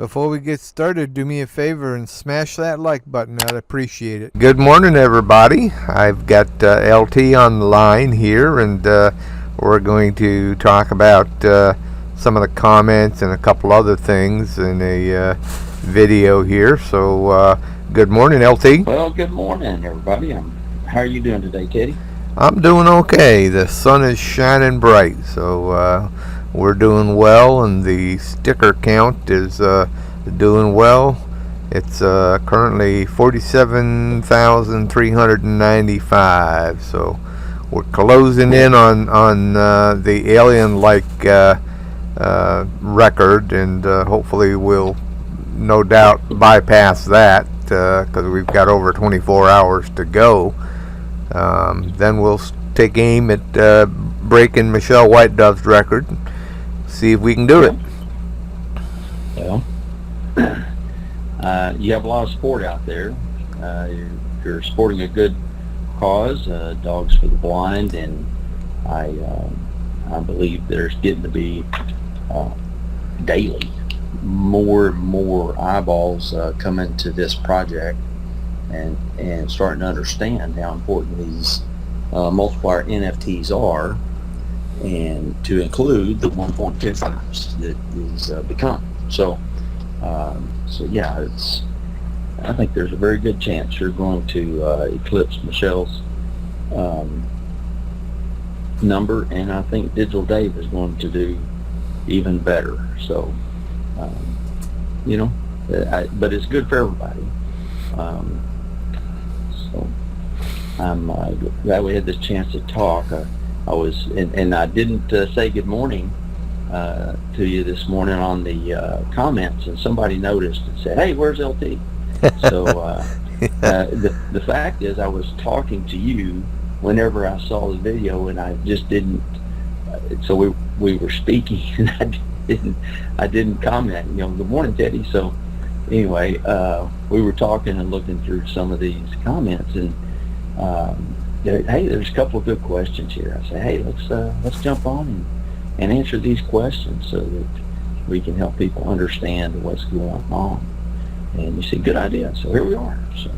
Before we get started, do me a favor and smash that like button. I'd appreciate it. Good morning, everybody. I've got LT on the line here, and we're going to talk about some of the comments and a couple other things in a video here. So, good morning, LT. Well, good morning, everybody. How are you doing today, Teddy? I'm doing okay. The sun is shining bright, so we're doing well, and the sticker count is doing well. It's currently 47,395, so we're closing in on the alien-like record, and hopefully we'll no doubt bypass that because we've got over 24 hours to go. Then we'll take aim at breaking Michelle Whitedove's record, see if we can do it. Well, you have a lot of support out there. You're supporting a good cause, Dogs for the Blind, and I believe there's getting to be daily more and more eyeballs coming to this project and starting to understand how important these multiplier NFTs are, and to include the 1.25s that these become. So yeah, I think there's a very good chance you're going to eclipse Michelle's number, and I think Digital Dave is going to do even better. So but it's good for everybody. So I'm glad we had this chance to talk. I was, and I didn't say good morning to you this morning on the comments, and somebody noticed and said, "Hey, where's LT?" So the fact is, I was talking to you whenever I saw the video, and I just didn't. So we were speaking, and I didn't comment. Good morning, Teddy. So anyway, we were talking and looking through some of these comments, and hey, there's a couple of good questions here. I say, hey, let's jump on and answer these questions so that we can help people understand what's going on. And you see, good idea. So here we are. So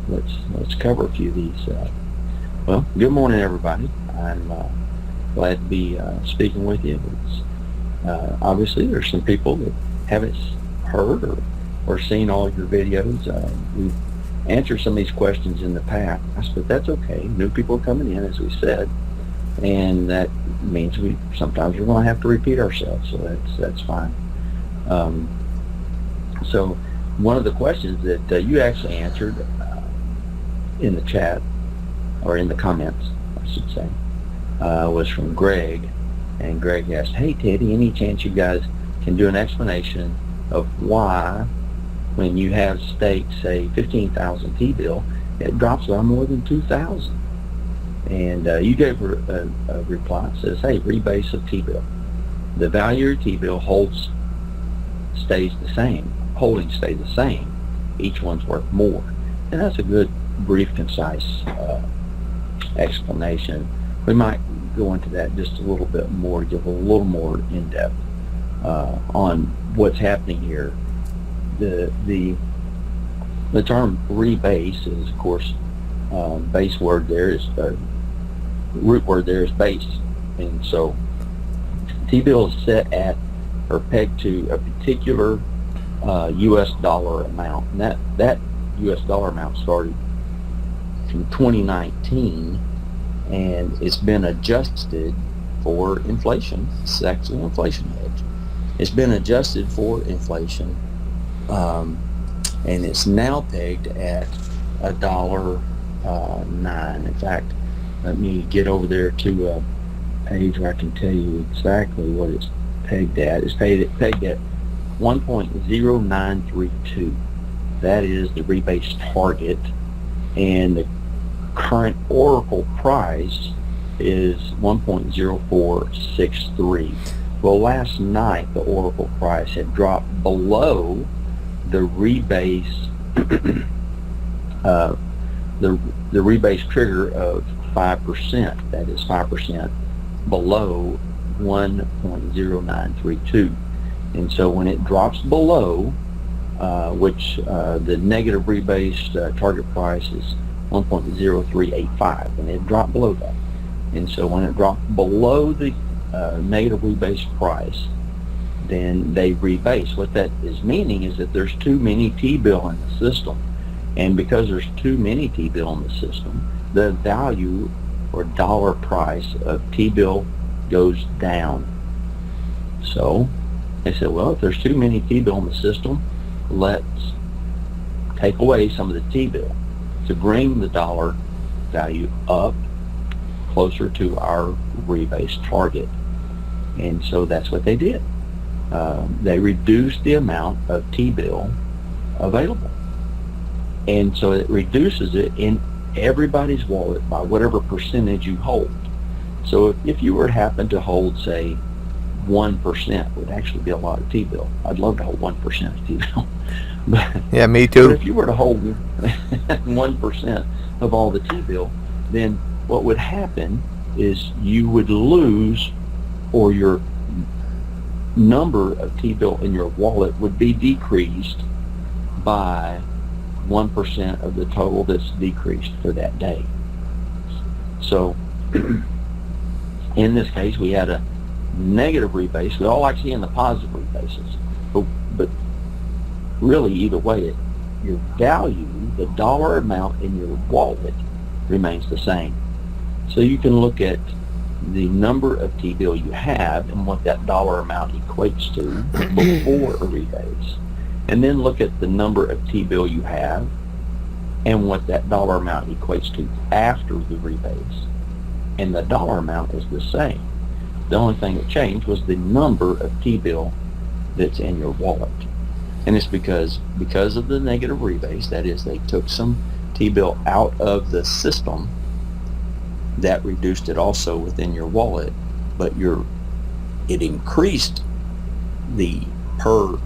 let's cover a few of these. Well, good morning, everybody. I'm glad to be speaking with you. Obviously, there's some people that haven't heard or seen all of your videos. We've answered some of these questions in the past, but that's okay. New people are coming in, as we said, and that means sometimes we're going to have to repeat ourselves, so that's fine. So one of the questions that you actually answered in the chat, or in the comments, I should say, was from Greg, and Greg asked, "Hey Teddy, any chance you guys can do an explanation of why when you have staked, say, 15,000 T-bill, it drops by more than 2,000? And you gave her a reply that says, hey, rebase of T-bill. The value of T-bill stays the same. Holdings stay the same. Each one's worth more. And that's a good, brief, concise explanation. We might go into that just a little bit more, give a little more in-depth on what's happening here. The term rebase is, of course, base word there is root word there is base, and so T-bill is set at or pegged to a particular U.S. dollar amount, and that U.S. dollar amount started from 2019, and it's been adjusted for inflation. It's actually an inflation hedge. It's been adjusted for inflation. And it's now pegged at $1.09. In fact, let me get over there to a page where I can tell you exactly what it's pegged at. It's pegged at 1.0932. That is the rebase target, and the current Oracle price is 1.0463. Well, last night the Oracle price had dropped below the rebase the rebase trigger of 5%. That is 5% below 1.0932. And so when it drops below, which the negative rebase target price is 1.0385, and it dropped below that. And so when it dropped below the negative rebase price, then they rebase. What that is meaning is that there's too many T-bill in the system. And because there's too many T-bill in the system, the value or dollar price of T-bill goes down. So they said, well, if there's too many T-bill in the system, let's take away some of the T-bill to bring the dollar value up closer to our rebase target. And so that's what they did. They reduced the amount of T-bill available. And so it reduces it in everybody's wallet by whatever percentage you hold. So if you were to happen to hold, say, 1%, would actually be a lot of T-bill. I'd love to hold 1% of T-bill. But, yeah, me too. But if you were to hold 1% of all the T-bill, then what would happen is you would lose, or your number of T-bill in your wallet would be decreased by 1% of the total that's decreased for that day. So in this case, we had a negative rebase. We all like seeing the positive rebases, but really either way, your value, the dollar amount in your wallet, remains the same. So you can look at the number of T-bill you have and what that dollar amount equates to before a rebase, and then look at the number of T-bill you have and what that dollar amount equates to after the rebase, and the dollar amount is the same. The only thing that changed was the number of T-bill that's in your wallet. And it's because of the negative rebase, that is, they took some T-bill out of the system, that reduced it also within your wallet, but it increased the per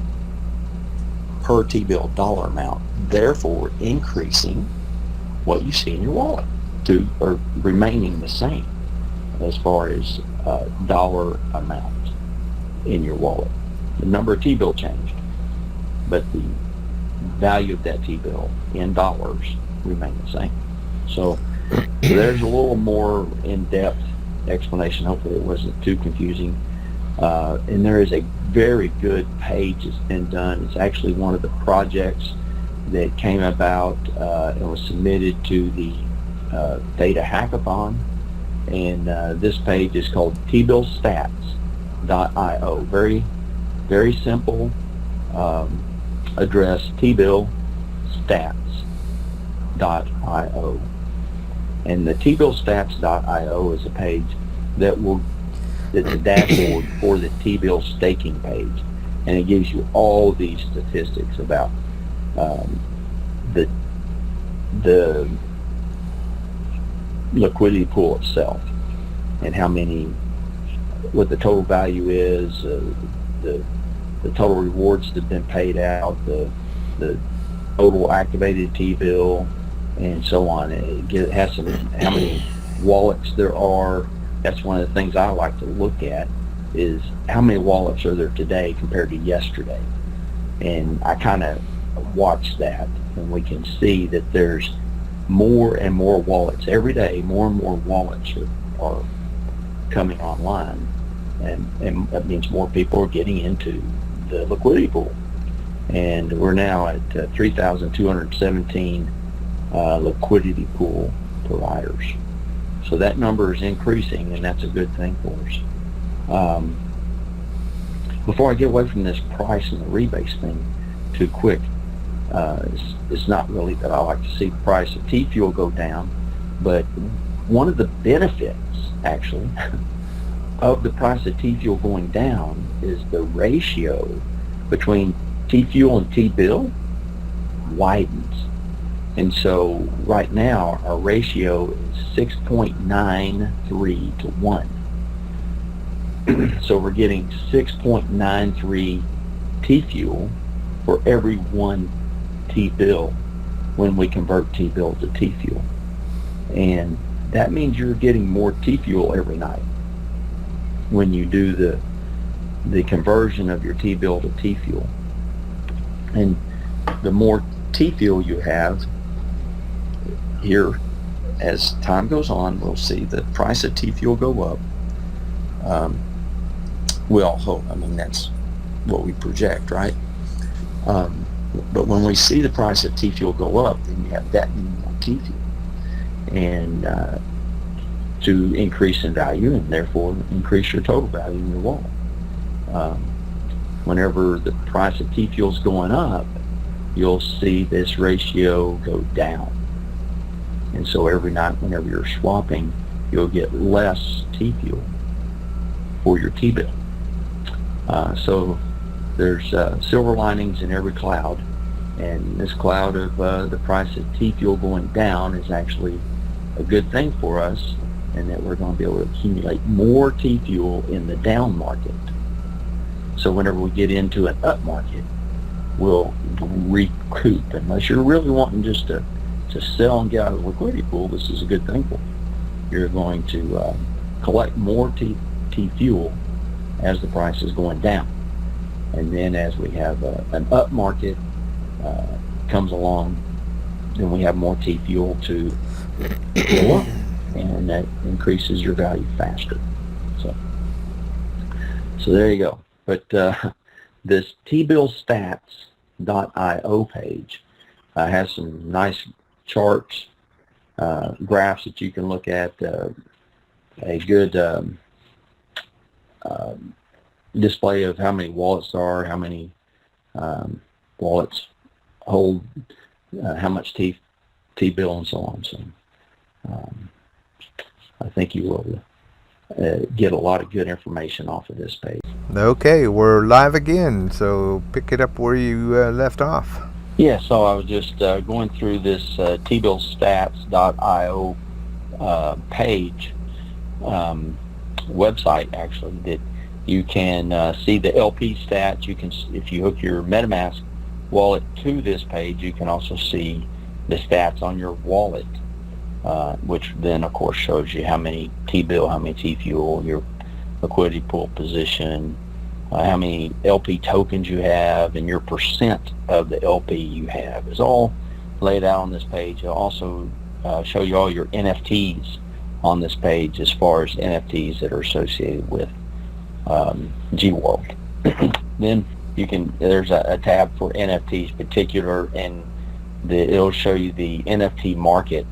T-bill dollar amount, therefore increasing what you see in your wallet or remaining the same as far as dollar amount in your wallet. The number of T-bill changed, but the value of that T-bill in dollars remained the same. So there's a little more in-depth explanation. Hopefully it wasn't too confusing. And there is a very good page that's been done. It's actually one of the projects that came about and was submitted to the Theta Hackathon. And this page is called tbillstats.io. Very, very simple address, tbillstats.io. And the tbillstats.io is a page it's a dashboard for the T-bill staking page, and it gives you all these statistics about the liquidity pool itself, and what the total value is, the total rewards that have been paid out, the total activated T-bill, and so on. It has how many wallets there are. That's one of the things I like to look at, is how many wallets are there today compared to yesterday. And I kind of watch that, and we can see that there's more and more wallets every day. More and more wallets are coming online, and that means more people are getting into the liquidity pool. And we're now at 3,217 liquidity pool providers. So that number is increasing, and that's a good thing for us. Before I get away from this price and the rebase thing too quick, it's not really that I like to see the price of T-fuel go down, but one of the benefits, actually, of the price of T-fuel going down is the ratio between T-fuel and T-bill widens. And so right now our ratio is 6.93 to 1. So we're getting 6.93 T-fuel for every 1 T-bill when we convert T-bill to T-fuel. And that means you're getting more T-fuel every night when you do the conversion of your T-bill to T-fuel. And the more T-fuel you have here, as time goes on, we'll see the price of T-fuel go up. We all hope. I mean, that's what we project, right? But when we see the price of T-fuel go up, then you have that many more T-fuel, and to increase in value, and therefore increase your total value in your wallet. Whenever the price of T-fuel is going up, you'll see this ratio go down. And so every night, whenever you're swapping, you'll get less T-fuel for your T-bill. So there's silver linings in every cloud, and this cloud of the price of T-fuel going down is actually a good thing for us, and that we're going to be able to accumulate more T-fuel in the down market. So whenever we get into an up market, we'll recoup. Unless you're really wanting just to sell and get out of the liquidity pool, this is a good thing for you. You're going to collect more T-fuel as the price is going down. And then as we have an up market comes along, then we have more T-fuel to go up, and that increases your value faster. So there you go. But this tbillstats.io page has some nice charts, graphs that you can look at, a good display of how many wallets there are, how many wallets hold how much T-bill, and so on. So I think you will get a lot of good information off of this page. Okay, we're live again, so pick it up where you left off. Yeah, so I was just going through this tbillstats.io page, website actually, that you can see the LP stats. You can, if you hook your MetaMask wallet to this page, you can also see the stats on your wallet, which then of course shows you how many T-bill, how many T-fuel, your liquidity pool position, how many LP tokens you have, and your percent of the LP you have is all laid out on this page. It'll also show you all your NFTs on this page, as far as NFTs that are associated with G-World. Then you can, there's a tab for NFTs particular, and it'll show you the NFT market,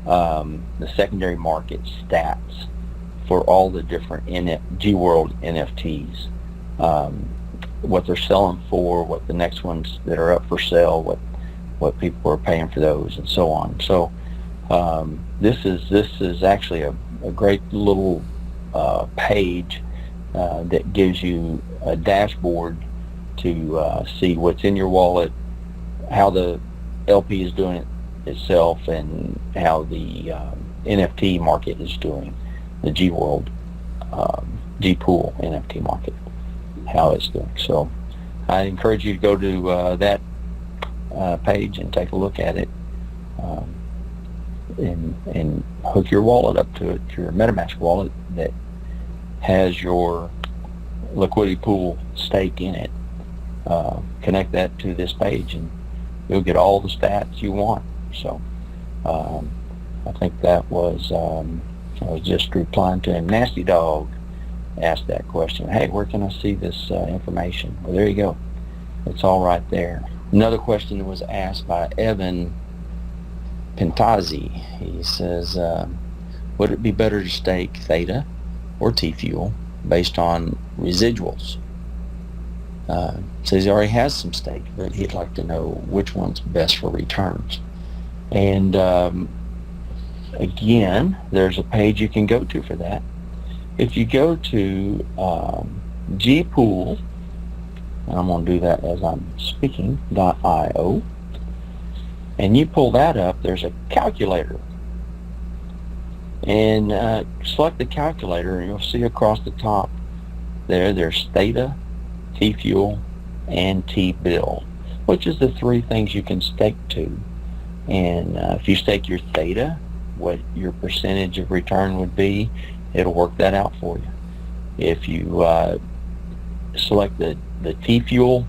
the secondary market stats for all the different G-World NFTs, what they're selling for, what the next ones that are up for sale, what people are paying for those, and so on. So this is actually a great little page that gives you a dashboard to see what's in your wallet, how the LP is doing it itself, and how the NFT market is doing, the G-World G-Pool NFT market, how it's doing. So I encourage you to go to that page and take a look at it, and hook your wallet up to it, your MetaMask wallet that has your liquidity pool stake in it. Connect that to this page, and you'll get all the stats you want. So I think that was, I was just replying to him. Nasty Dog asked that question. Hey, where can I see this information? Well, there you go. It's all right there. Another question that was asked by Evan Pentazzi. He says, would it be better to stake Theta or T-Fuel based on residuals? Says he already has some stake, but he'd like to know which one's best for returns. And again, there's a page you can go to for that. If you go to G-Pool, and I'm going to do that as I'm speaking, .io, and you pull that up, there's a calculator. And select the calculator, and you'll see across the top there's Theta, T-Fuel, and T-bill, which is the three things you can stake to. And if you stake your Theta, what your percentage of return would be, it'll work that out for you. If you select the T-fuel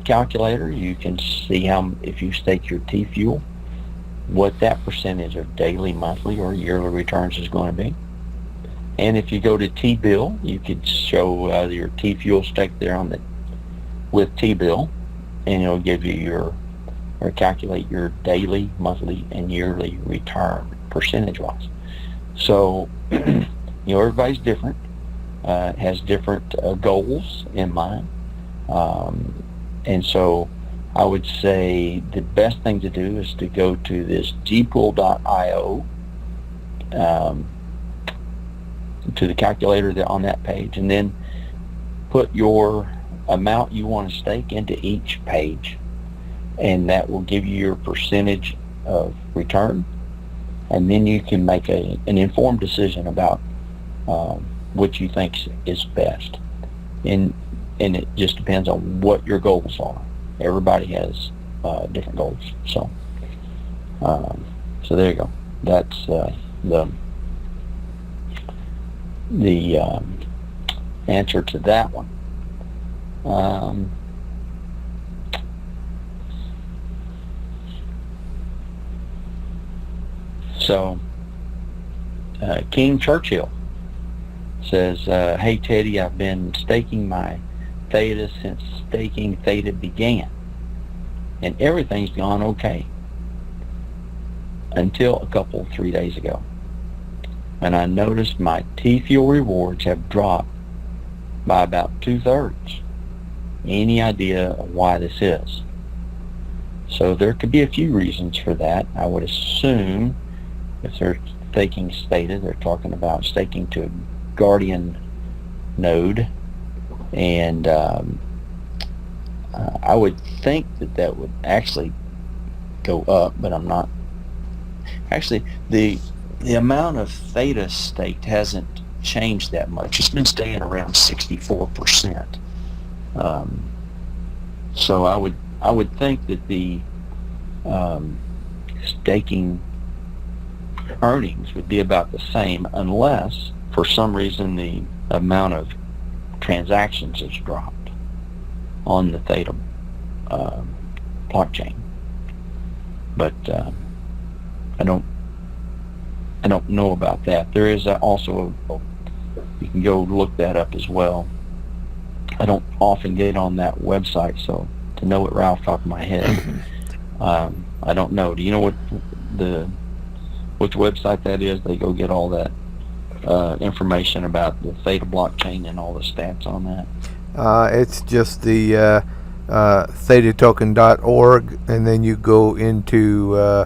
calculator, you can see how, if you stake your T-fuel, what that percentage of daily, monthly, or yearly returns is going to be. And if you go to T-bill, you could show your T-fuel stake there with T-bill, and it'll give you or calculate your daily, monthly, and yearly return percentage-wise. So, everybody's different, has different goals in mind, and so I would say the best thing to do is to go to this gpool.io, to the calculator there on that page, and then put your amount you want to stake into each page, and that will give you your percentage of return, and then you can make an informed decision about what you think is best, and it just depends on what your goals are. Everybody has different goals, so there you go. That's the answer to that one. King Churchill says, hey Teddy, I've been staking my theta since staking theta began, and everything's gone okay until 3 days ago, and I noticed my T-fuel rewards have dropped by about 2/3. Any idea of why this is? So there could be a few reasons for that. I would assume if they're staking theta, they're talking about staking to a guardian node, and I would think that would actually go up, but I'm not. Actually, the amount of theta staked hasn't changed that much. It's been staying around 64%. So I would think that the staking earnings would be about the same, unless for some reason the amount of transactions has dropped on the theta blockchain. But I don't know about that. There is also you can go look that up as well. I don't often get on that website, so to know it right off the top of my head, I don't know. Do you know which website that is? They go get all that information about the theta blockchain and all the stats on that. It's just the thetatoken.org, and then you go into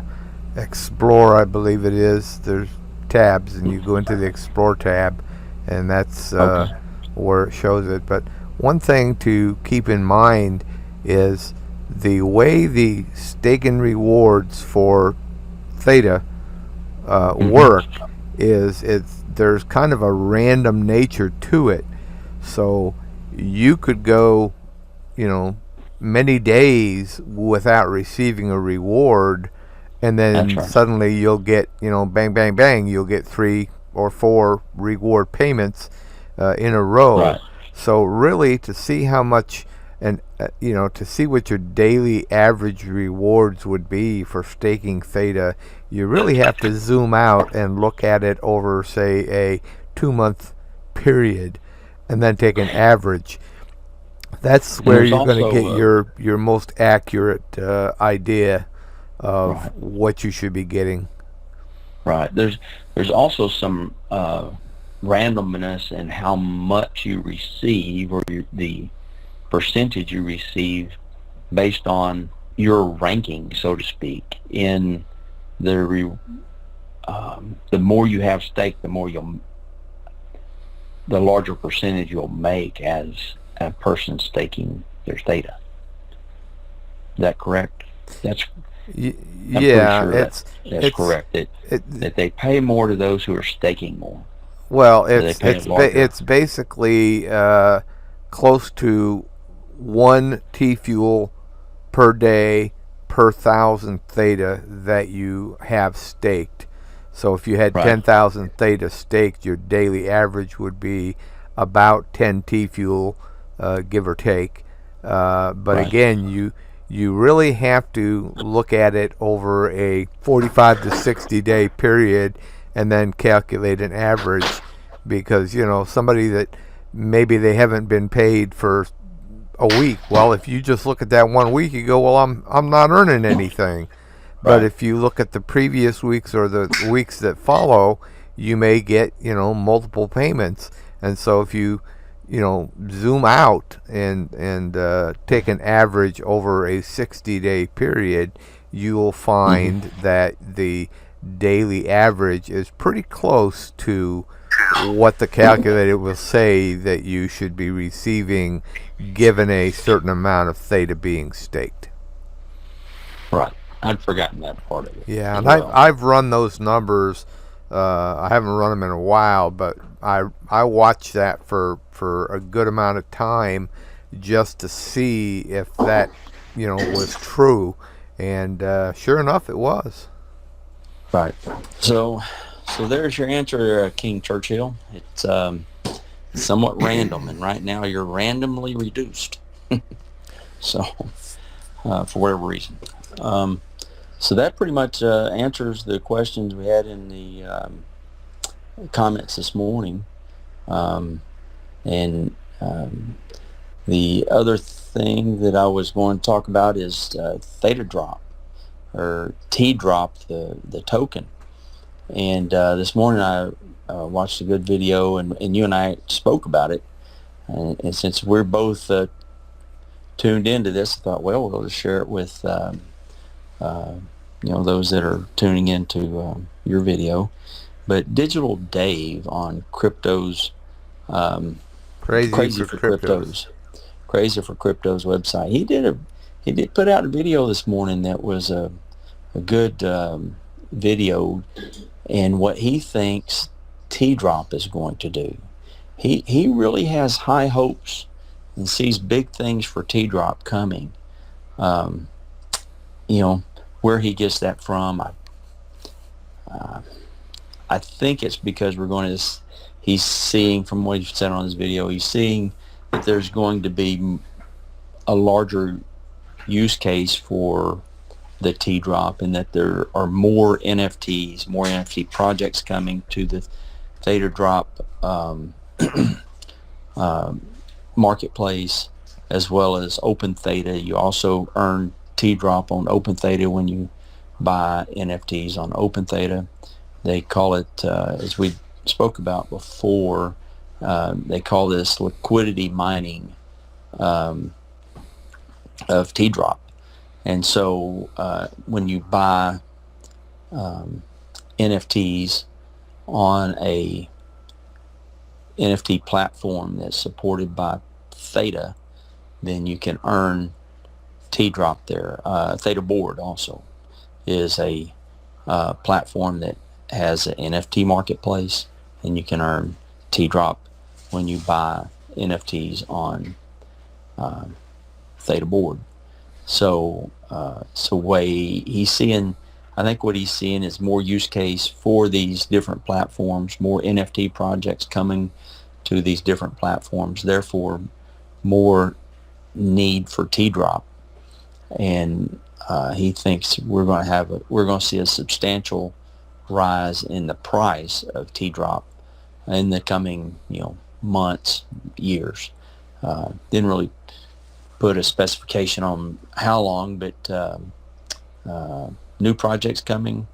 Explore, I believe it is. There's tabs, and you go into the Explore tab, and that's Okay. where it shows it. But one thing to keep in mind is the way the stake and rewards for theta work is there's kind of a random nature to it. So you could go, many days without receiving a reward, and then That's right. suddenly you'll get, bang, bang, bang, you'll get 3 or 4 reward payments in a row. Right. So really, to see how much, and to see what your daily average rewards would be for staking theta, you really have to zoom out and look at it over, say, a 2-month period, and then take an average. That's where There's you're going to also, get your most accurate idea of Right. what you should be getting. Right. There's also some randomness in how much you receive, or the percentage you receive based on your ranking, so to speak. In the more you have staked, the larger percentage you'll make as a person staking their theta. Is that correct? I'm Yeah, pretty sure it's correct. That they pay more to those who are staking more. well, So they pay it larger. it's basically close to 1 T-fuel per day per 1,000 theta that you have staked. So if you had Right. 10,000 theta staked, your daily average would be about 10 T-fuel give or take. But Right. again, you really have to look at it over a 45 to 60 day period and then calculate an average, because somebody that maybe they haven't been paid for a week. Well, if you just look at that 1 week, you go, well, I'm not earning anything. But Right. if you look at the previous weeks or the weeks that follow, you may get multiple payments. And so if you zoom out and take an average over a 60-day period, you will find that the daily average is pretty close to what the calculator will say that you should be receiving given a certain amount of theta being staked. Right. I'd forgotten that part of it Yeah, as and I've well. I've run those numbers. I haven't run them in a while, but I watched that for a good amount of time just to see if that was true, and sure enough, it was. Right. So, so there's your answer, King Churchill. It's somewhat random, and right now you're randomly reduced. So, for whatever reason. So that pretty much answers the questions we had in the comments this morning. And the other thing that I was going to talk about is theta drop, or T drop, the token. And this morning I watched a good video, and you and I spoke about it. And since we're both tuned into this, I thought, well, we'll just share it with those that are tuning into your video. But Digital Dave on Crypto's Crazy Crazy for for cryptos. Cryptos, Crazy for Crypto's website. He did put out a video this morning that was a good video, and what he thinks T-Drop is going to do. He really has high hopes and sees big things for T-Drop coming. Um, where he gets that from, I think it's because he's seeing, from what he said on his video, he's seeing that there's going to be a larger use case for the T-Drop, and that there are more NFT projects coming to the Theta Drop marketplace, as well as Open Theta. You also earn T-Drop on Open Theta when you buy NFTs on Open Theta. They call it, as we spoke about before, they call this liquidity mining of T-Drop. And so when you buy NFTs on a NFT platform that's supported by Theta, then you can earn T-Drop there. Theta Board also is a platform that has an NFT marketplace, and you can earn T-Drop when you buy NFTs on Theta Board. So way he's seeing, I think what he's seeing is more use case for these different platforms, more NFT projects coming to these different platforms, therefore more need for T-Drop. And he thinks we're going to see a substantial rise in the price of T-Drop in the coming months, years. Didn't really put a specification on how long, but new projects coming,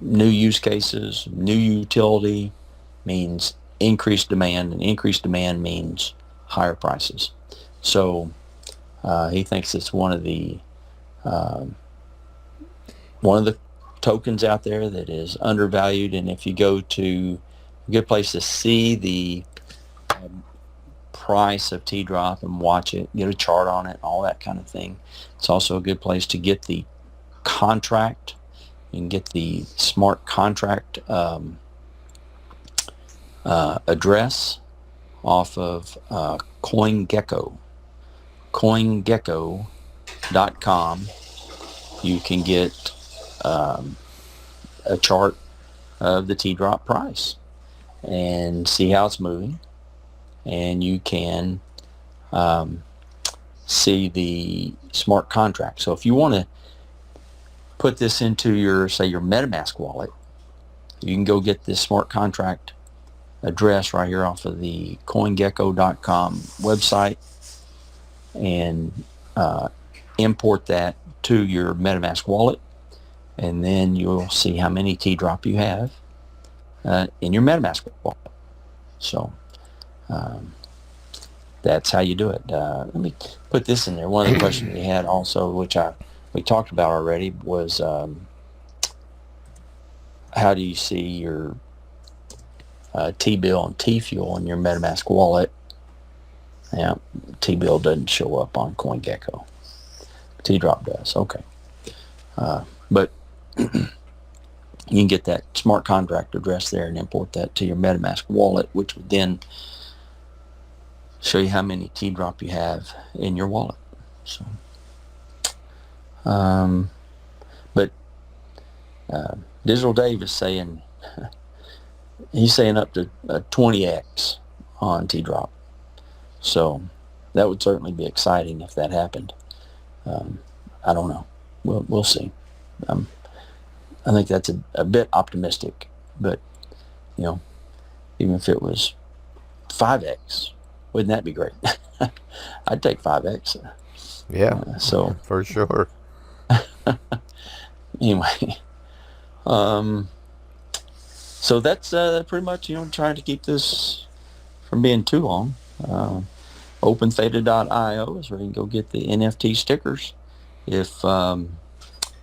new use cases, new utility means increased demand, and increased demand means higher prices. So he thinks it's one of the tokens out there that is undervalued. And if you go to a good place to see the price of T-Drop and watch it, get a chart on it, all that kind of thing. It's also a good place to get the contract. You can get the smart contract address off of CoinGecko. CoinGecko.com. You can get a chart of the T-Drop price and see how it's moving, and you can see the smart contract. So if you want to put this into your, say, your MetaMask wallet, you can go get this smart contract address right here off of the CoinGecko.com website and import that to your MetaMask wallet, and then you'll see how many T-drop you have in your MetaMask wallet. So that's how you do it. Let me put this in there. One of the questions we had also, which we talked about already, was how do you see your T-bill and T-fuel in your MetaMask wallet? Yeah, T-bill doesn't show up on CoinGecko. T-drop does. Okay. But you can get that smart contract address there and import that to your MetaMask wallet, which would then show you how many T-drop you have in your wallet. So, but Digital Dave is saying, he's saying up to 20x on T-drop. So that would certainly be exciting if that happened. I don't know. We'll see. I think that's a bit optimistic, but even if it was 5x, wouldn't that be great? I'd take 5x. Yeah. So for sure. Anyway, so that's pretty much trying to keep this from being too long. OpenTheta.io is where you can go get the NFT stickers. If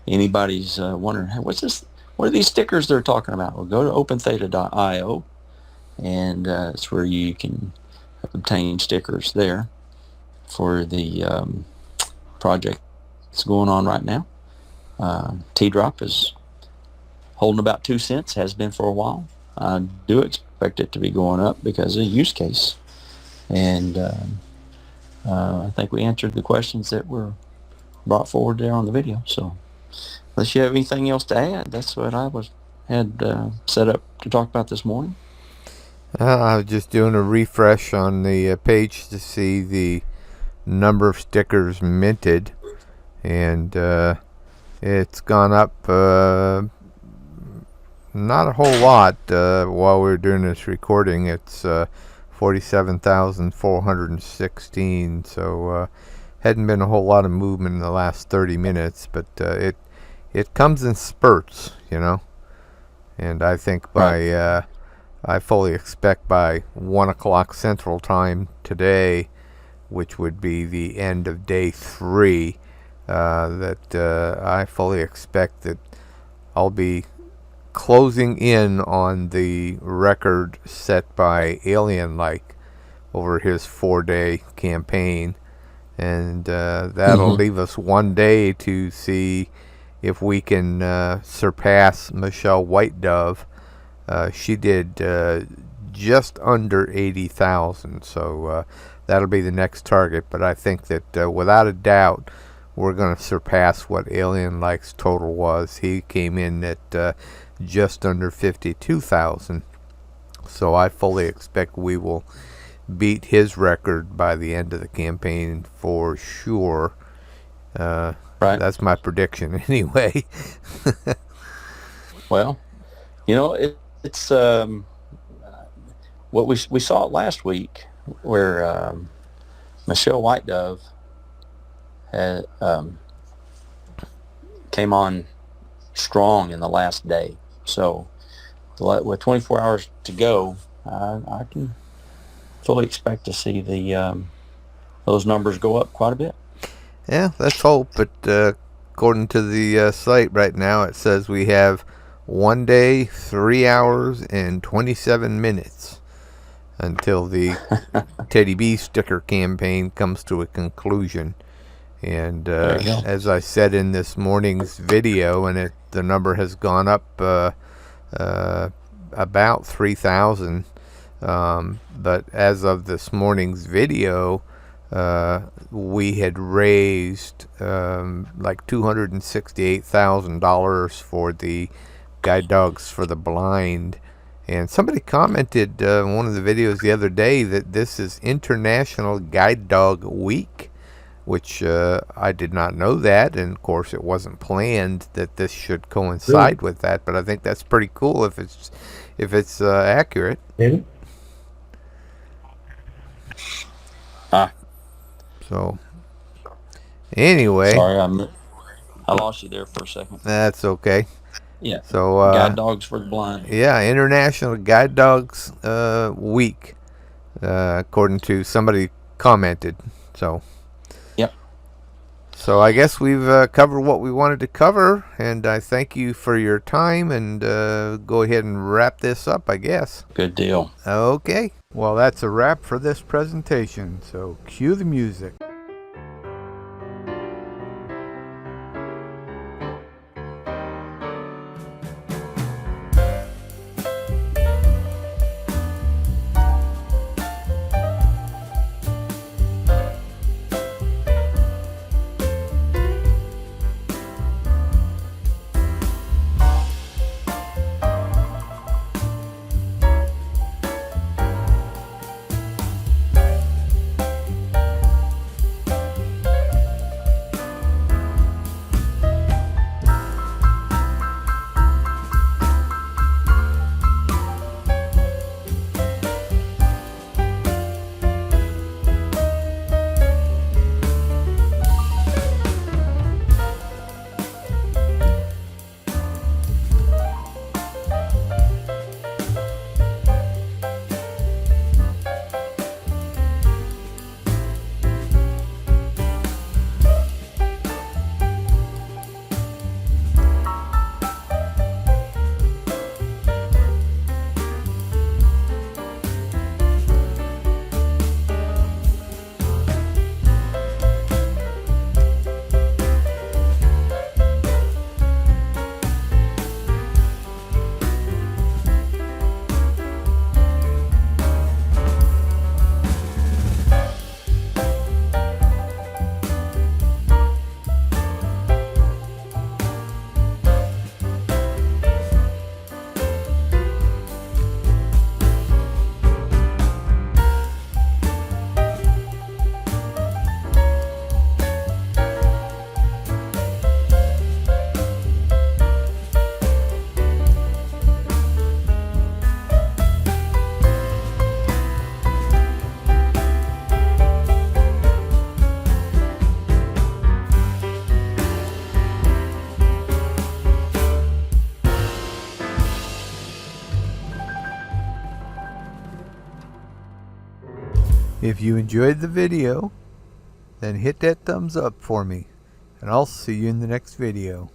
anybody's wondering, hey, what's this? What are these stickers they're talking about? Well, go to OpenTheta.io, and it's where you can obtain stickers there for the project that's going on right now. T-drop is holding about 2 cents, has been for a while. I do expect it to be going up because of use case. And I think we answered the questions that were brought forward there on the video. So unless you have anything else to add, that's what I had set up to talk about this morning. I was just doing a refresh on the page to see the number of stickers minted, and it's gone up not a whole lot while we were doing this recording. It's 47,416, so hadn't been a whole lot of movement in the last 30 minutes, but it comes in spurts, and I think by I fully expect by 1 o'clock Central Time today, which would be the end of day 3, that I fully expect that I'll be closing in on the record set by Alien Like over his 4-day campaign, and that'll leave us 1 day to see if we can surpass Michelle White Dove. She did just under 80,000, so that'll be the next target. But I think that without a doubt, we're going to surpass what Alien Like's total was. He came in at just under 52,000, so I fully expect we will beat his record by the end of the campaign for sure. That's my prediction anyway. Well, it's what we saw it last week, where Michelle White Dove had came on strong in the last day. So with 24 hours to go, I can fully expect to see those numbers go up quite a bit. Yeah, let's hope. But according to the site right now, it says we have 1 day, 3 hours, and 27 minutes until the Teddy B sticker campaign comes to a conclusion. And as I said in this morning's video, and the number has gone up about 3,000. But as of this morning's video, we had raised like $268,000 for the Guide Dogs for the Blind, And somebody commented in one of the videos the other day that this is International Guide Dog Week, which I did not know that, and of course it wasn't planned that this should coincide with that. But I think that's pretty cool if it's accurate. Really? So anyway, Sorry, I lost you there for a second. that's okay. Yeah. So Guide dogs for the blind. yeah, International Guide Dogs Week, according to somebody commented. So. Yep. So I guess we've covered what we wanted to cover, and I thank you for your time, and go ahead and wrap this up, I guess. Good deal. Okay. Well, that's a wrap for this presentation, so cue the music. If you enjoyed the video, then hit that thumbs up for me, and I'll see you in the next video.